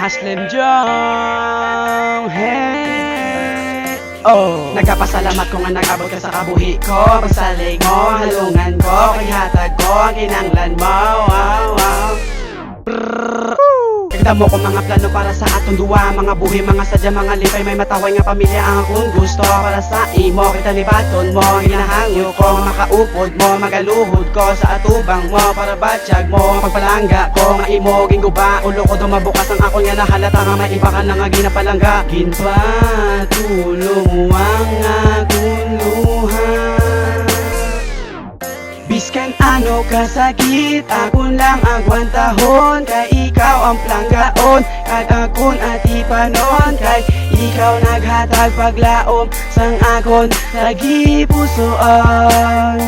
Haslim Jong, hey. Oh, nagkapasalamat ko nga nag-abot ka sa kabuhi ko. Pagsalig mo, halungan ko, kay hatag ko ang kinanglan mo. Wow, wow. Damo ko mga plano para sa atong duwa, mga buhi, mga sadya, mga lipay, may mataway nga pamilya ang akong gusto. Para sa imo, kita libaton mo, hinahangyo ko, makaupod mo, magaluhod ko sa atubang mo, para batyag mo, pagpalangga ko, nga imo, ginguba, ulo ko dumabukas ang ako nga nahalata nga may iba ka na nga ginapalangga. Ginpatulong mo ang akong luha, biskan ano kasakit, akon lang agwantahon, kay ikaw ang planggaon, kag akon atipanon, kay ikaw naghatag paglaom, sang akon nagipusoan.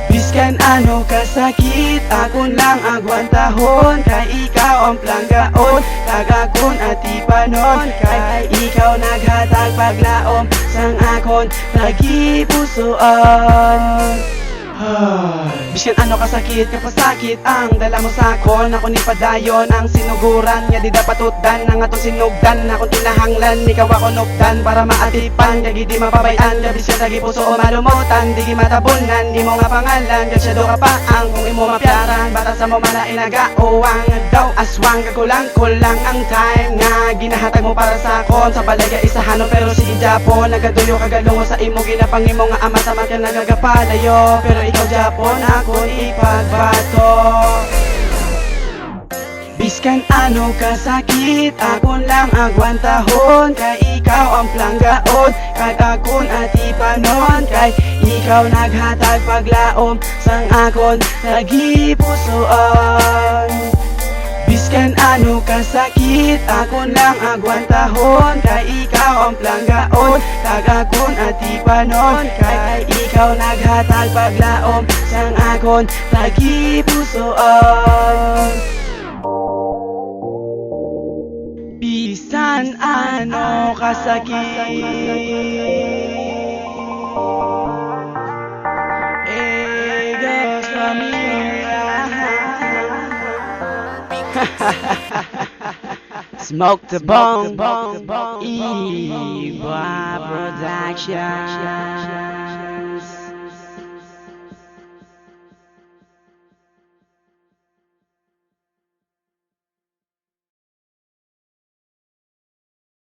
Biskan ano kasakit, akon lang agwantahon, kay ikaw ang planggaon, kag akon atipanon, kay ikaw naghatag paglaom, sang akon nagipusoan. Bisyan ano kasakit, kapasakit ang dala mo sakon. Ako ni padayon ang sinuguran, nga di dapat utdan ang atong sinugdan. Akong tinahanglan, ikaw ako nukdan, para maatipan, kagi di mapabayan. Gabi siya lagi puso o malumutan, di gi matabunan, di mo nga pangalan. Gasyado ka pa ang kung imo mapyaran, bata sa mo malain nagauwang daw aswang. Kakulang-kulang ang time nga ginahatag mo para sa akon. Sa balaya isahano pero sige Japon, nagaduyo kagalungo sa imo, ginapang imo nga ama sa matyan nagagapalayo. Pero ikaw Japon, akon ipagbato. Biskan ano kasakit, akon lang agwantahon, kay ikaw ang planggaon, kag akon atipanon, kay ikaw naghatag paglaom, sang akon nagipusoan. Biskan ano kasakit, akon lang agwantahon, kay ikaw ang planggaon, kag akon atipanon, kay ikaw naghatag paglaom, sang akon nagipusoan. Bisan ano kasakit, Smoke the bong, Iba Production.